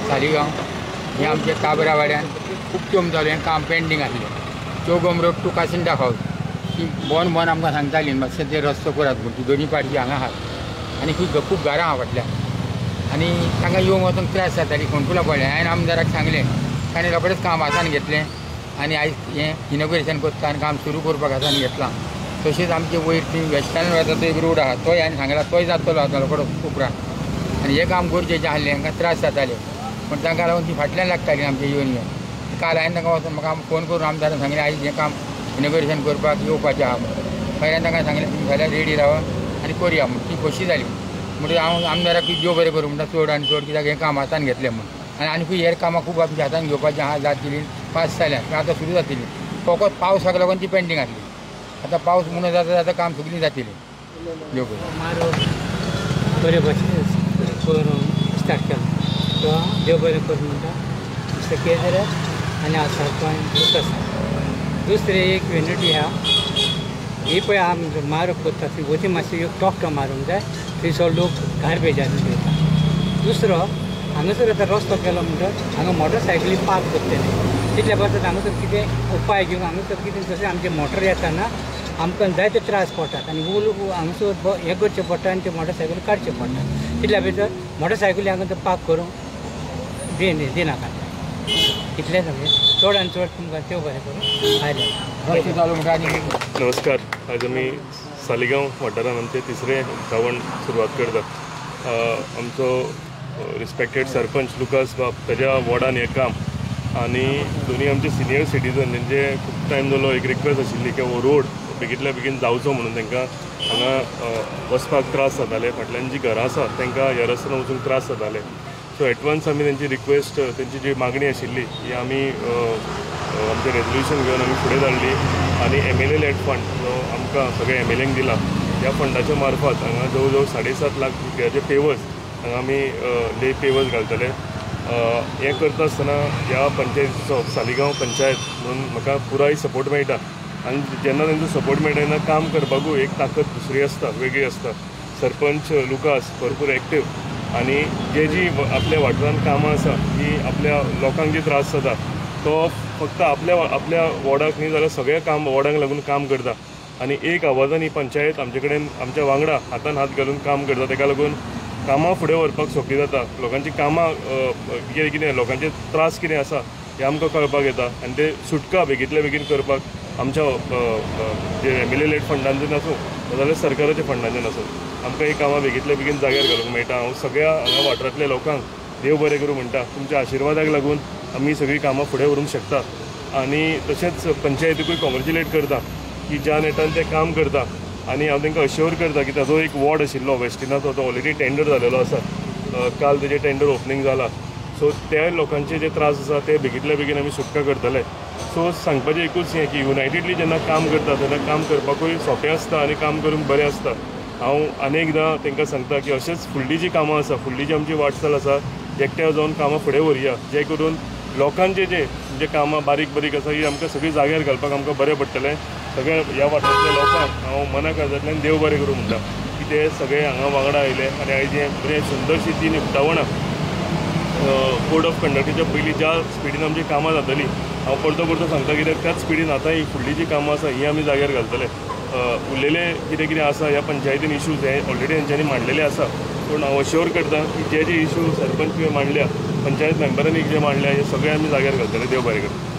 सालिगांव हे आमचे काबरावाड्यान खूब टोम जालें काम पेंडींग आसलें चौगम रोड टू कासिंडा हावस ती बोन आमकां सांगताली मातशें ते रस्तो करात म्हूण ती दोनी पार्टी हांगा आहात आनी खूब घरां आहा फाटल्यान आनी तांकां येवंक वचोंक त्रास जाताली फोणकुला पडलें हांवें आमदाराक सांगलें ताणें रोखडेंच काम हातान घेतलें आनी आयज हें इनॉग्रेशन करता आनी काम सुरू करपाक हातान घेतलां तशेंच आमचे वयर ती वेस्टर्न वता तो एक रोड आहा तोय हांवें सांगला तोय जातलो आतां रोखडो उपरांत आनी हें काम गरजेचें आसलें हांकां त्रास जाताले पूण तांकां लागून ती फाटल्यान लागताली आमचे येवन काल हांवें तांकां वचून म्हाका फोन करून आमदारान सांगलें आयज हें काम इनॉग्रेशन करपाक येवपाचें आहा म्हणून पयल्यान तांकां सांगलें तुमी फाल्यां रेडी रावा आनी करया म्हूण ती खोशी जाली म्हणटकीर हांव आमदाराक देव बरें करूं म्हणटा चड आनी चड कित्याक हें काम हातान घेतलें म्हूण आनी हेर कामां खूब आमच्या हातान घेवपाचें आहा जातली पास जाल्यात आतां सुरू जातली फकत पावसाक लागून ती पेंडींग आसली आतां पावस म्हणून जाता जाता काम सगळीं जातली देव बरे भशेन करून स्टार्ट केलो तो देव बरें करूं म्हणटा मिस्टर केदार आनी हांव सरपंच लुकस दुसरें एक विनंती आहा ही पळय आमी मारप करता ती वती मातशी एक टॉक्टर मारूंक जाय थंयसर लोक गार्बेजान उडयता दुसरो हांगासर आतां रस्तो केलो म्हणटच हांगा मोटरसायकली पार्क करतले तितल्या बद्दल हांगासर कितें उपाय घेवंक हांगासर कितें जशें आमचें मोटर येताना आमकां जायते त्रास पडटात आनी हांगासर हें करचें पडटा आनी ते मोटरसायकली काडचे पडटा तितल्या भितर मोटरसायकली हांगा पार्क करूंक दिनाका इतलें सगळें चड आनी चड तुमकां देव बरें करून आयलें नमस्कार आज आमी सालिगांव वाठारांत आमचें तिसरें उक्तावण सुरवात करतात आमचो रिस्पेक्टेड सरपंच लुकास बाब ताज्या वॉर्डान हें काम आनी दोनी आमचे सिनियर सिटीजन तेंचे खूब टायम जालो एक रिक्वेस्ट आशिल्ली की हो रोड बेगींतल्या बेगीन जावचो म्हणून तांकां हांगा वचपाक त्रास जाताले फाटल्यान जीं घरां आसात तांकां ह्या रस्त्यान वचूंक त्रास जाताले सो एडवान्स आमी तेंची रिक्वेस्ट तेंची जी मागणी आशिल्ली ही आमी आमचें रेजोल्युशन घेवन आमी फुडें धाडली आनी MLA लेड फंड जो आमकां सगळ्या MLAंक दिला ह्या फंडाच्या मार्फत हांगा जवळ जवळ 7.5 लाख रुपयाचे पेवर्स हांगा आमी ले पेवर्स घालतले हें करता आसतना ह्या पंचायतीचो सालिगांव पंचायत म्हणून म्हाका पुराय सपोर्ट मेळटा आनी जेन्ना तेंचो सपोर्ट मेळटा तेन्ना काम करपाकूय एक ताकद दुसरी आसता वेगळी आसता सरपंच लुकास भरपूर एक्टीव आनी जी आपल्या वाठारांत कामां आसा ती आपल्या लोकांक जे त्रास जाता तो फक्त आपल्या वॉर्डाक न्ही जाल्यार सगळ्या वॉर्डांक लागून काम करता आनी एक आवाजान ही पंचायत आमचे कडेन आमच्या वांगडा हातान हात घालून काम करता ताका लागून कामां फुडें व्हरपाक सोंपी जाता लोकांची कामां कितें लोकांचे त्रास कितें आसा हें आमकां कळपाक येता आनी ते सुटका बेगींतल्या बेगीन करपाक आमच्या जे MLA लेड फंडांच्यान आसूं नाजाल्यार सरकाराच्या फंडांच्यान आसूं आमकां ही कामां बेगींतल्या बेगीन जाग्यार घालूंक मेळटा हांव सगळ्या हांगा वाठारांतल्या लोकांक देव बरें करूं म्हणटा तुमच्या आशिर्वादाक लागून आमी सगळीं कामां फुडें व्हरूंक शकता आनी तशेंच पंचायतीकूय कॉंग्रेच्युलेट करता की ज्या नेटान ते काम करता आनी हांव तांकां अश्योर करता की ताजो एक वॉर्ड आशिल्लो वेस्टिनाचो तो ऑलरेडी टेंडर जालेलो आसा काल तेजें टेंडर ओपनिंग जालां सो त्या लोकांचे जे त्रास आसा ते बेगींतल्या बेगीन आमी सुटका करतले सो सांगपाचें एकूच हें की युनायटेडली जेन्ना काम करता तेन्ना काम करपाकूय सोंपें आसता आनी काम करूंक बरें आसता हांव अनेकदां तांकां सांगता की अशेंच फुडलीं जीं कामां आसा फुडलीं जी आमची वाटचाल आसा एकट्या जावन कामां फुडें व्हरया जे करून लोकांचे जे कामां बारीक बारीक आसा ही आमकां सगळीं जाग्यार घालपाक आमकां बरें पडटलें सगळ्या ह्या वाठारांतल्या लोकांक हांव मना काळजांतल्यान देव बरें करूं म्हणटा की ते सगळे हांगा वांगडा आयले आनी आयज हें बरें सुंदरशी 3 उक्तावणां कोड ऑफ कंडक्टीच्या पयलीं ज्या स्पिडीन आमची कामां जातलीं हांव परतो परतो सांगता कित्याक त्याच स्पिडीन आतां ही फुडलीं जीं कामां आसा हीं आमी जाग्यार घालतले उरलेले कितें कितें आसा ह्या पंचायतीन इश्यूज हे ऑलरेडी तेंच्यांनी मांडलेले आसा पूण हांव अश्योर करता की जे इश्यू सरपंच मांडल्या पंचायत मेंबरांनी जे मांडल्या हे सगळे आमी जाग्यार घालतले देव बरें करता